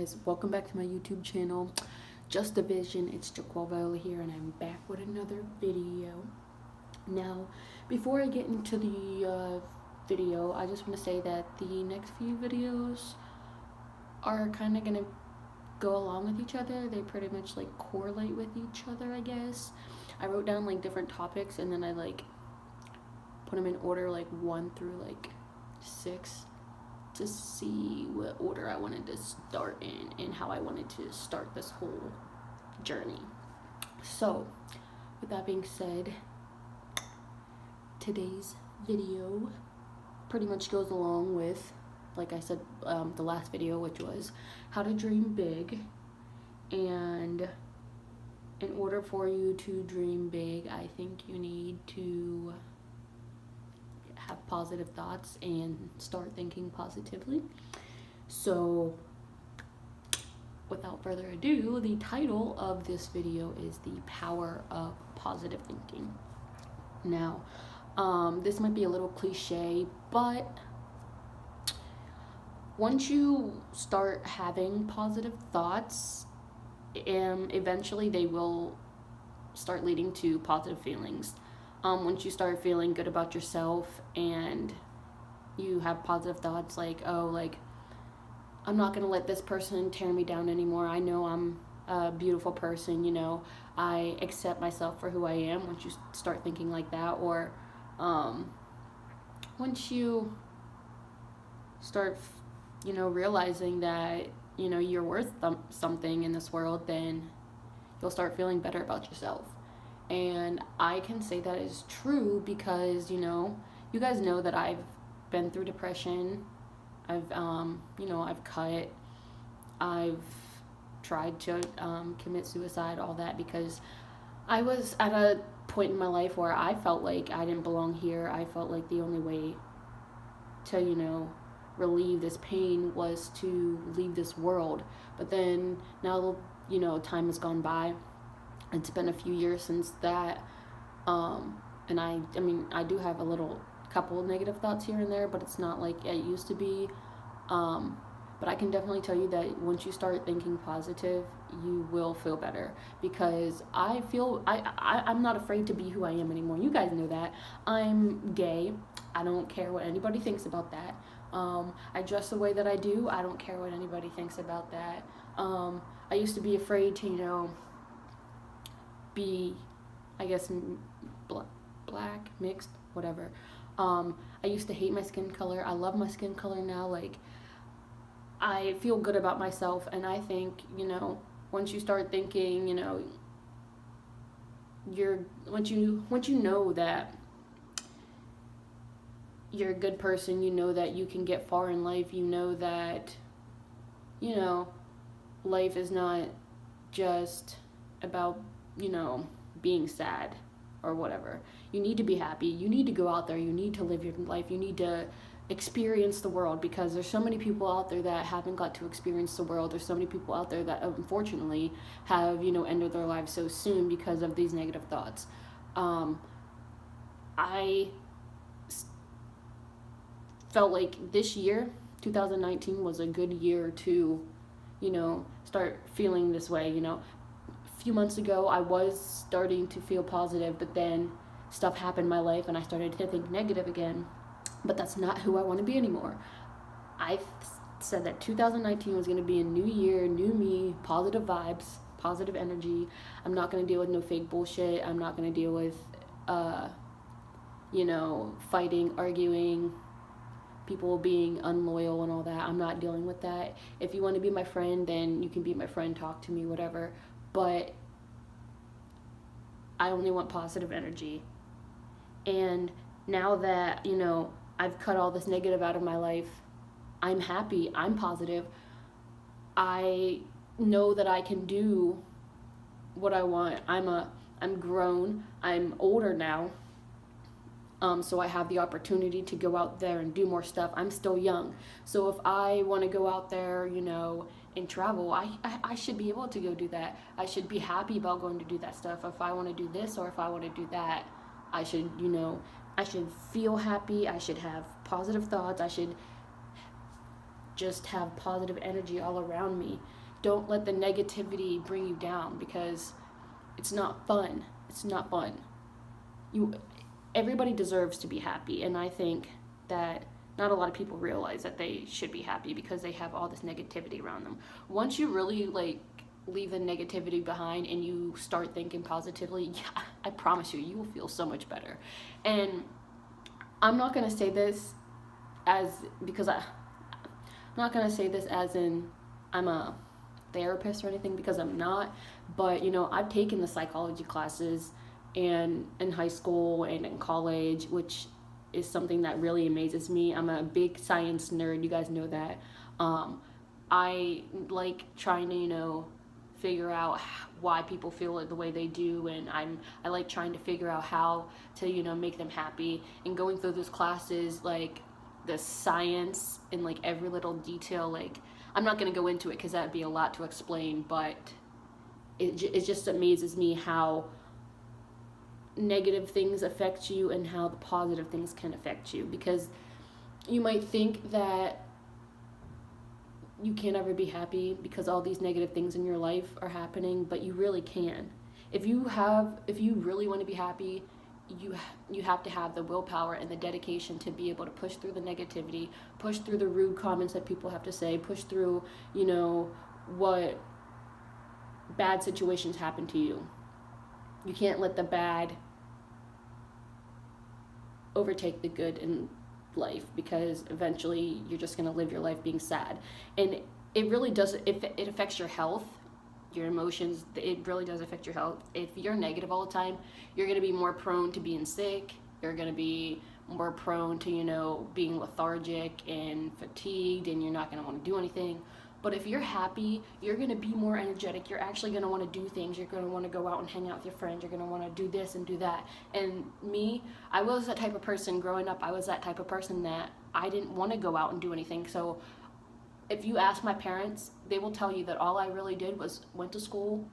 guys, welcome back to my YouTube channel, Just a Vision. It's Jaquel here, and I'm back with another video. Now, before I get into the video, I just want to say that the next few videos are kind of gonna go along with each other. They pretty much like correlate with each other, I guess. I wrote down like different topics, and then I like put them in order, like 1 through like 6, to see what order I wanted to start in and how I wanted to start this whole journey. So, with that being said, today's video pretty much goes along with, like I said, the last video, which was how to dream big. And in order for you to dream big, I think you need to have positive thoughts and start thinking positively. So without further ado, the title of this video is The Power of Positive Thinking. Now, this might be a little cliche, but once you start having positive thoughts, eventually they will start leading to positive feelings. Once you start feeling good about yourself and you have positive thoughts like, oh, like, I'm not going to let this person tear me down anymore. I know I'm a beautiful person, you know. I accept myself for who I am. Once you start thinking like that, or once you start, realizing that, you're worth something in this world, then you'll start feeling better about yourself. And I can say that is true because, you guys know that I've been through depression. I've, I've cut. I've tried to commit suicide, all that, because I was at a point in my life where I felt like I didn't belong here. I felt like the only way to, relieve this pain was to leave this world. But then now, time has gone by. It's been a few years since that, and I do have a couple of negative thoughts here and there, but it's not like it used to be. But I can definitely tell you that once you start thinking positive, you will feel better, because I'm not afraid to be who I am anymore. You guys know that. I'm gay. I don't care what anybody thinks about that. I dress the way that I do. I don't care what anybody thinks about that. I used to be afraid to, be, I guess, black, mixed, whatever. I used to hate my skin color. I love my skin color now. Like, I feel good about myself, and I think, once you start thinking, once you know that you're a good person, you know that you can get far in life, you know that, life is not just about, being sad or whatever. You need to be happy. You need to go out there. You need to live your life. You need to experience the world, because there's so many people out there that haven't got to experience the world. There's so many people out there that unfortunately have, ended their lives so soon because of these negative thoughts. I felt like this year, 2019, was a good year to, start feeling this way. A few months ago, I was starting to feel positive, but then stuff happened in my life and I started to think negative again. But that's not who I want to be anymore. I said that 2019 was going to be a new year, new me, positive vibes, positive energy. I'm not going to deal with no fake bullshit. I'm not going to deal with, fighting, arguing, people being unloyal and all that. I'm not dealing with that. If you want to be my friend, then you can be my friend, talk to me, whatever. But I only want positive energy. And now that, I've cut all this negative out of my life, I'm happy, I'm positive. I know that I can do what I want. I'm grown, I'm older now. So I have the opportunity to go out there and do more stuff. I'm still young. So if I want to go out there, and travel, I should be able to go do that. I should be happy about going to do that stuff. If I want to do this or if I want to do that, I should, I should feel happy. I should have positive thoughts. I should just have positive energy all around me. Don't let the negativity bring you down, because it's not fun. It's not fun. You Everybody deserves to be happy, and I think that not a lot of people realize that they should be happy because they have all this negativity around them. Once you really leave the negativity behind and you start thinking positively, yeah, I promise you will feel so much better. And I'm not going to say this I'm not going to say this as in I'm a therapist or anything, because I'm not. But I've taken the psychology classes and in high school and in college, which is something that really amazes me. I'm a big science nerd, you guys know that. I like trying to figure out why people feel the way they do, and I like trying to figure out how to make them happy, and going through those classes, like the science in every little detail. I'm not going to go into it because that would be a lot to explain, but it just amazes me how negative things affect you and how the positive things can affect you. Because you might think that you can't ever be happy because all these negative things in your life are happening, but you really can. If you really want to be happy, you have to have the willpower and the dedication to be able to push through the negativity, push through the rude comments that people have to say, push through what bad situations happen to you. You can't let the bad overtake the good in life, because eventually you're just going to live your life being sad. And it really does, it affects your health, your emotions. It really does affect your health. If you're negative all the time, you're going to be more prone to being sick. You're going to be more prone to being lethargic and fatigued, and you're not going to want to do anything. But if you're happy, you're going to be more energetic. You're actually going to want to do things. You're going to want to go out and hang out with your friends. You're going to want to do this and do that. And me, I was that type of person growing up. I was that type of person that I didn't want to go out and do anything. So if you ask my parents, they will tell you that all I really did was went to school,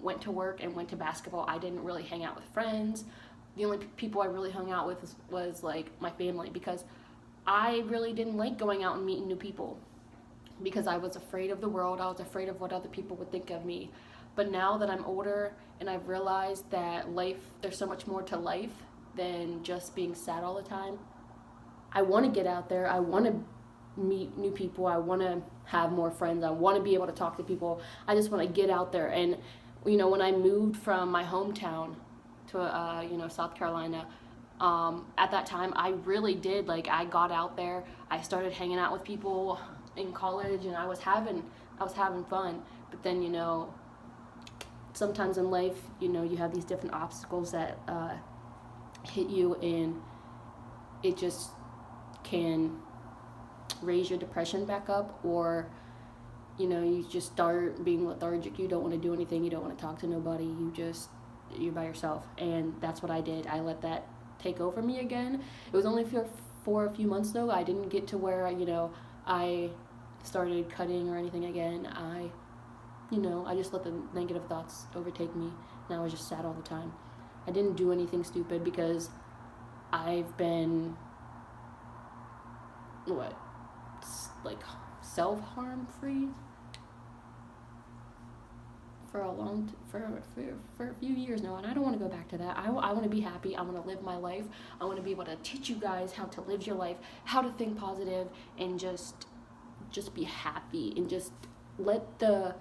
went to work, and went to basketball. I didn't really hang out with friends. The only people I really hung out with was my family, because I really didn't like going out and meeting new people, because I was afraid of the world. I was afraid of what other people would think of me. But now that I'm older and I've realized that there's so much more to life than just being sad all the time, I want to get out there. I want to meet new people. I want to have more friends. I want to be able to talk to people. I just want to get out there. And when I moved from my hometown to South Carolina, at that time I really did, I got out there. I started hanging out with people in college, and I was having fun. But then sometimes in life you have these different obstacles that hit you, and it just can raise your depression back up, or you just start being lethargic. You don't want to do anything. You don't want to talk to nobody. You're by yourself. And that's what I did. I let that take over me again. It was only for a few months though. I didn't get to where I started cutting or anything again. I just let the negative thoughts overtake me, and I was just sad all the time. I didn't do anything stupid, because I've been self-harm free for a few years now, and I don't want to go back to that. I want to be happy. I want to live my life. I want to be able to teach you guys how to live your life, how to think positive, and just be happy, and just let the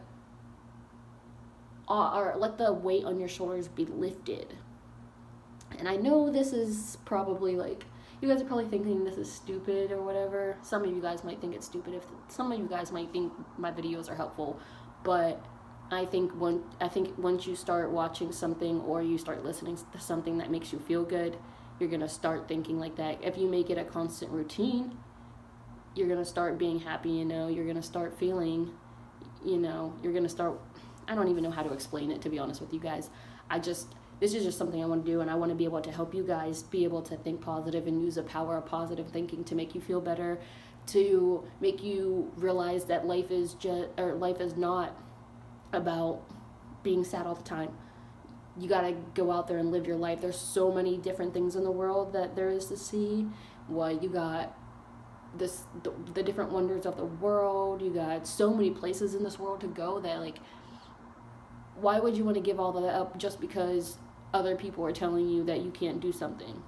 weight on your shoulders be lifted. And I know this is probably you guys are probably thinking this is stupid or whatever. Some of you guys might think it's stupid. Some of you guys might think my videos are helpful, but I think once you start watching something, or you start listening to something that makes you feel good, you're gonna start thinking like that. If you make it a constant routine, you're gonna start being happy. You're gonna start feeling. You're gonna start. I don't even know how to explain it, to be honest with you guys. This is just something I want to do, and I want to be able to help you guys be able to think positive and use the power of positive thinking to make you feel better, to make you realize that life is not about being sad all the time. You gotta go out there and live your life. There's so many different things in the world that there is to see. You got the different wonders of the world. You got so many places in this world to go that, like, why would you want to give all that up just because other people are telling you that you can't do something?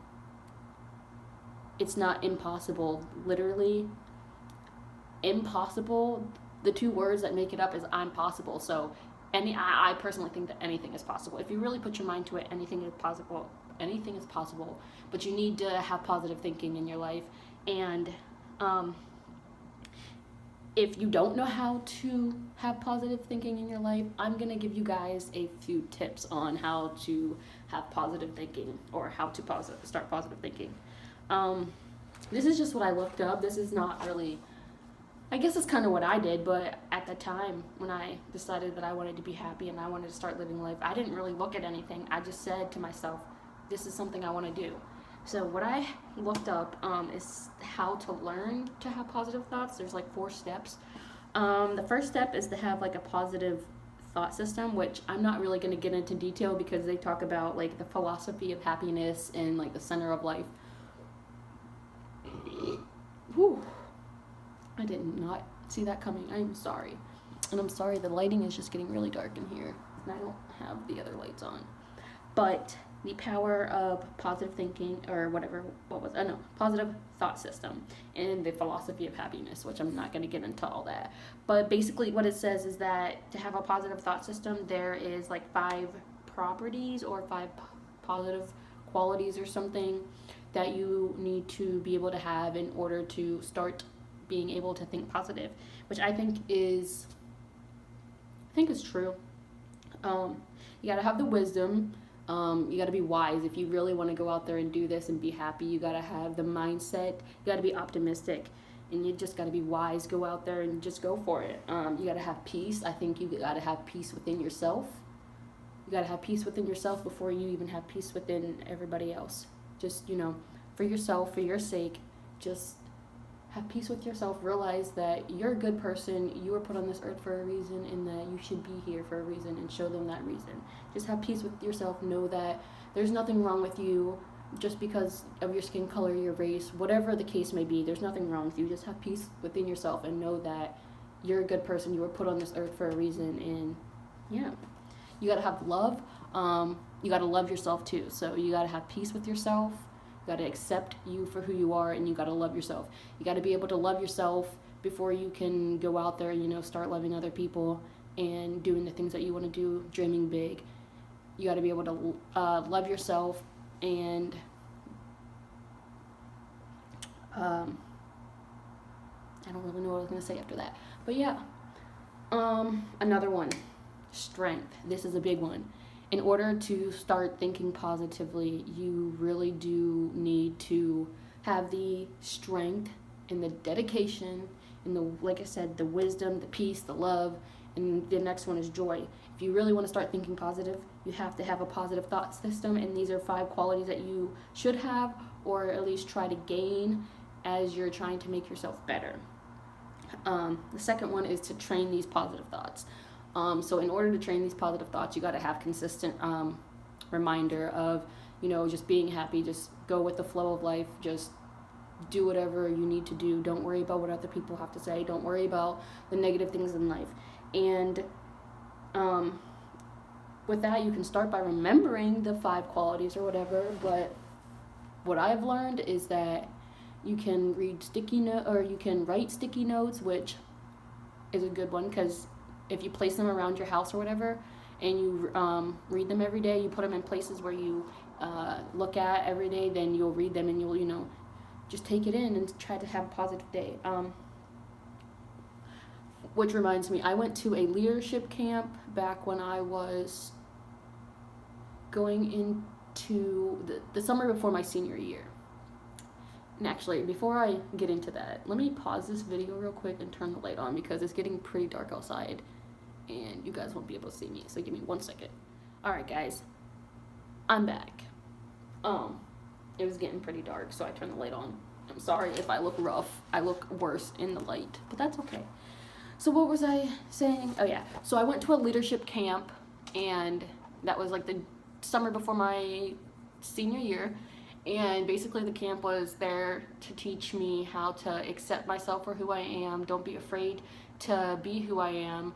It's not impossible. Literally impossible, the two words that make it up is I'm possible. So I personally think that anything is possible. If you really put your mind to it, anything is possible. Anything is possible, but you need to have positive thinking in your life. And if you don't know how to have positive thinking in your life, I'm going to give you guys a few tips on how to have positive thinking, or how to start positive thinking. This is just what I looked up. This is not really, I guess it's kind of what I did, but at the time when I decided that I wanted to be happy and I wanted to start living life, I didn't really look at anything. I just said to myself, this is something I want to do. So what I looked up is how to learn to have positive thoughts. There's like 4 steps. The first step is to have like a positive thought system, which I'm not really going to get into detail because they talk about like the philosophy of happiness and like the center of life. Whew. I did not see that coming. I'm sorry. And I'm sorry, the lighting is just getting really dark in here, and I don't have the other lights on. But the power of positive thinking, or whatever, positive thought system, and the philosophy of happiness, which I'm not going to get into all that. But basically what it says is that to have a positive thought system, there is like 5 properties or 5 positive qualities or something that you need to be able to have in order to start being able to think positive, which I think is true. You got to have the wisdom. You got to be wise. If you really want to go out there and do this and be happy, you got to have the mindset. You got to be optimistic, and you just got to be wise. Go out there and just go for it. You got to have peace. I think you got to have peace within yourself. You got to have peace within yourself before you even have peace within everybody else. Just, for yourself, for your sake, just have peace with yourself. Realize that you're a good person. You were put on this earth for a reason, and that you should be here for a reason, and show them that reason. Just have peace with yourself. Know that there's nothing wrong with you just because of your skin color, your race, whatever the case may be. There's nothing wrong with you. Just have peace within yourself and know that you're a good person. You were put on this earth for a reason, and yeah. You got to have love. You got to love yourself too. So you got to have peace with yourself. You got to accept you for who you are, and you got to love yourself. You got to be able to love yourself before you can go out there, start loving other people and doing the things that you want to do, dreaming big. You got to be able to love yourself, and I don't really know what I was going to say after that. But yeah, another one, strength. This is a big one. In order to start thinking positively, you really do need to have the strength and the dedication and like I said, the wisdom, the peace, the love, and the next one is joy. If you really want to start thinking positive, you have to have a positive thought system, and these are 5 qualities that you should have, or at least try to gain as you're trying to make yourself better. The second one is to train these positive thoughts. So in order to train these positive thoughts, you got to have consistent reminder of, just being happy. Just go with the flow of life. Just do whatever you need to do. Don't worry about what other people have to say. Don't worry about the negative things in life. And with that, you can start by remembering the 5 qualities or whatever. But what I've learned is that you can you can write sticky notes, which is a good one, because if you place them around your house or whatever, and you read them every day, you put them in places where you look at every day, then you'll read them and you'll, just take it in and try to have a positive day. Which reminds me, I went to a leadership camp back when I was going into the summer before my senior year. And actually, before I get into that, let me pause this video real quick and turn the light on, because it's getting pretty dark outside and you guys won't be able to see me, so give me 1 second. Alright guys, I'm back. It was getting pretty dark, so I turned the light on. I'm sorry if I look rough. I look worse in the light, but that's okay. So what was I saying? Oh yeah, so I went to a leadership camp, and that was like the summer before my senior year. And basically, the camp was there to teach me how to accept myself for who I am. Don't be afraid to be who I am.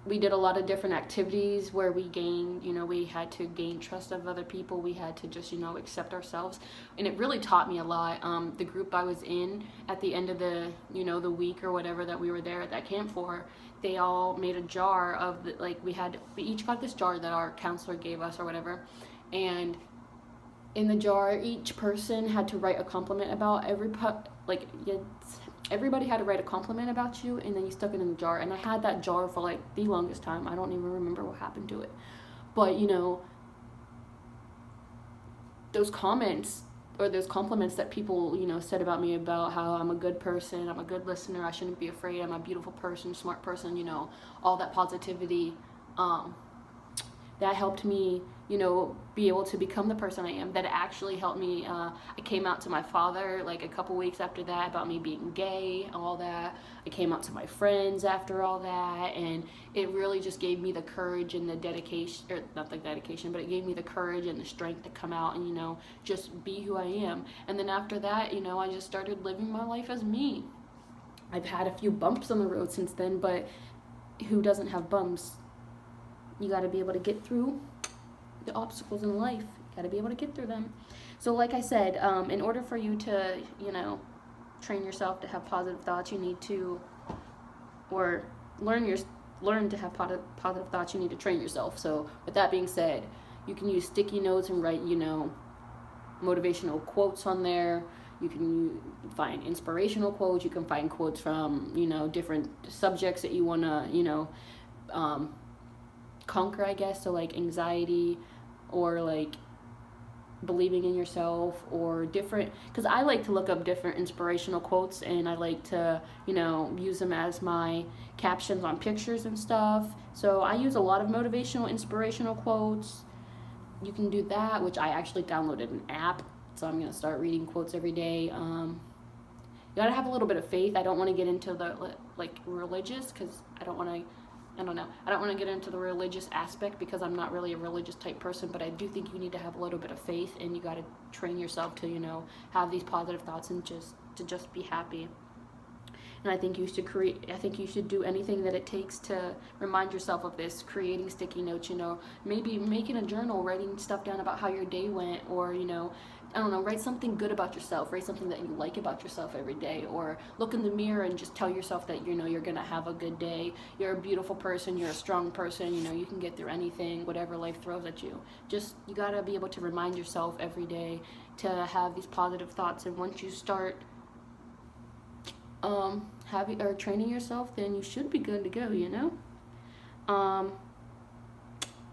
We did a lot of different activities where we gained, we had to gain trust of other people. We had to just, accept ourselves. And it really taught me a lot. The group I was in at the end of the, the week or whatever that we were there at that camp for, they all made a jar of, we each got this jar that our counselor gave us or whatever. And in the jar, each person had to write a compliment about everybody had to write a compliment about you, and then you stuck it in the jar. And I had that jar for the longest time. I don't even remember what happened to it. But those comments or those compliments that people said about me, about how I'm a good person, I'm a good listener, I shouldn't be afraid, I'm a beautiful person, smart person, all that positivity, that helped me, be able to become the person I am. That actually helped me. I came out to my father a couple weeks after that about me being gay, all that. I came out to my friends after all that, and it really just gave me the courage and the dedication, or not the dedication, but it gave me the courage and the strength to come out and, just be who I am. And then after that, I just started living my life as me. I've had a few bumps on the road since then, but who doesn't have bumps? You got to be able to get through the obstacles in life. You got to be able to get through them. So like I said, in order for you to, train yourself to have positive thoughts, you need to, or learn to have positive thoughts, you need to train yourself. So with that being said, you can use sticky notes and write, motivational quotes on there. You can find inspirational quotes. You can find quotes from, different subjects that you want to, conquer, I guess. So anxiety, or believing in yourself, or different, because I like to look up different inspirational quotes, and I like to use them as my captions on pictures and stuff. So I use a lot of motivational, inspirational quotes. You can do that, which I actually downloaded an app, so I'm going to start reading quotes every day. You gotta have a little bit of faith. I don't want to get into the religious, because I don't want to get into the religious aspect, because I'm not really a religious type person, but I do think you need to have a little bit of faith, and you got to train yourself to, have these positive thoughts and just be happy. And I think you should do anything that it takes to remind yourself of this, creating sticky notes, maybe making a journal, writing stuff down about how your day went, or, I don't know, write something good about yourself, write something that you like about yourself every day, or look in the mirror and just tell yourself that, you're going to have a good day, you're a beautiful person, you're a strong person, you can get through anything, whatever life throws at you. You got to be able to remind yourself every day to have these positive thoughts, and once you start training yourself, then you should be good to go,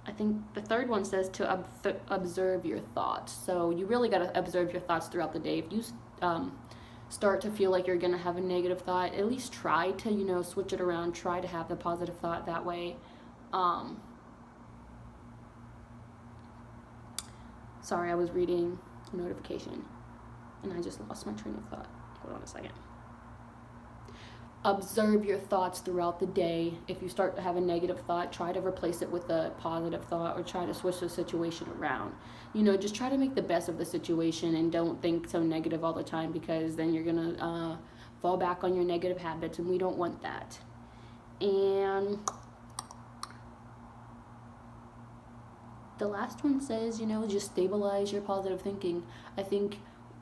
I think the third one says to observe your thoughts. So you really got to observe your thoughts throughout the day. If you start to feel like you're going to have a negative thought, at least try to, switch it around. Try to have the positive thought that way. Sorry, I was reading a notification and I just lost my train of thought. Hold on a second. Observe your thoughts throughout the day. If you start to have a negative thought, try to replace it with a positive thought, or try to switch the situation around. Just try to make the best of the situation, and don't think so negative all the time, because then you're going to fall back on your negative habits, and we don't want that. And the last one says, just stabilize your positive thinking. I think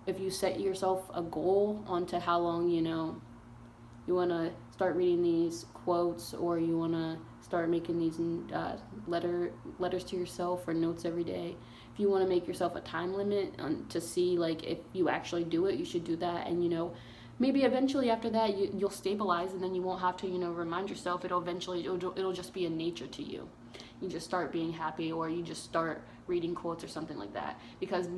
if you set yourself a goal onto how long, you want to start reading these quotes, or you want to start making these letters to yourself or notes every day. If you want to make yourself a time limit to see if you actually do it, you should do that. And maybe eventually after that you'll stabilize, and then you won't have to remind yourself. It'll just be a nature to you. You just start being happy, or you just start reading quotes or something like that. Because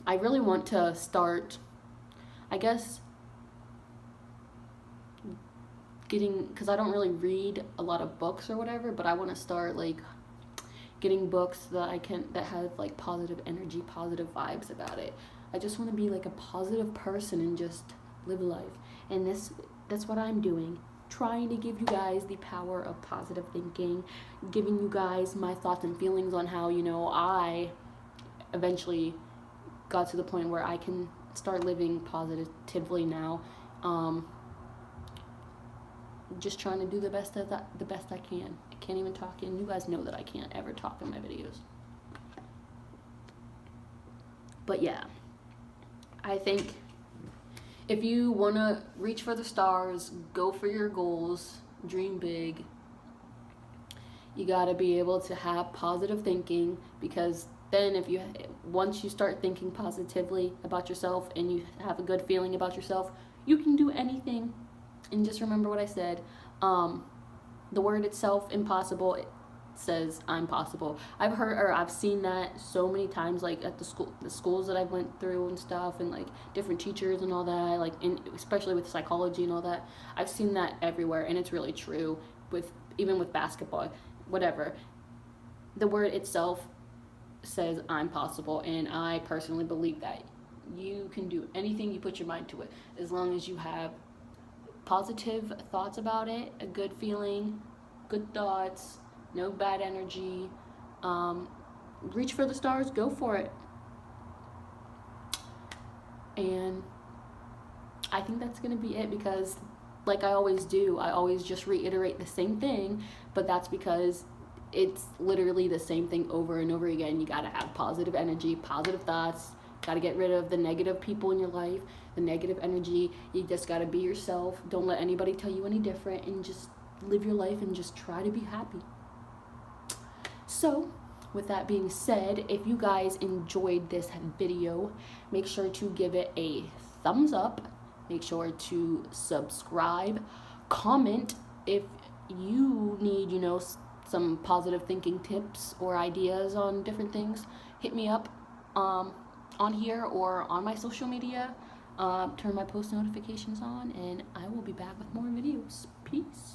I really want to start, I guess, because I don't really read a lot of books or whatever, but I want to start getting books that have positive energy, positive vibes about it. I just want to be a positive person and just live life. And that's what I'm doing, trying to give you guys the power of positive thinking, giving you guys my thoughts and feelings on how I eventually got to the point where I can start living positively now. Just trying to do the best I can. I can't even talk, and you guys know that I can't ever talk in my videos. But yeah, I think if you want to reach for the stars, go for your goals, dream big, you got to be able to have positive thinking, because then once you start thinking positively about yourself and you have a good feeling about yourself, you can do anything. And just remember what I said. The word itself, impossible, it says I'm possible. I've seen that so many times, like at the schools that I went through and stuff, and like different teachers and all that, like especially with psychology and all that. I've seen that everywhere, and it's really true. Even with basketball, whatever. The word itself says I'm possible, and I personally believe that you can do anything you put your mind to it, as long as you have positive thoughts about it, a good feeling, good thoughts, no bad energy. Reach for the stars, go for it. And I think that's going to be it, because like I always do, I always just reiterate the same thing, but that's because it's literally the same thing over and over again. You got to have positive energy, positive thoughts. Got to get rid of the negative people in your life, the negative energy. You just got to be yourself. Don't let anybody tell you any different, and just live your life and just try to be happy. So, with that being said, if you guys enjoyed this video, make sure to give it a thumbs up. Make sure to subscribe. Comment if you need, some positive thinking tips or ideas on different things. Hit me up on here or on my social media. Turn my post notifications on, and I will be back with more videos. Peace.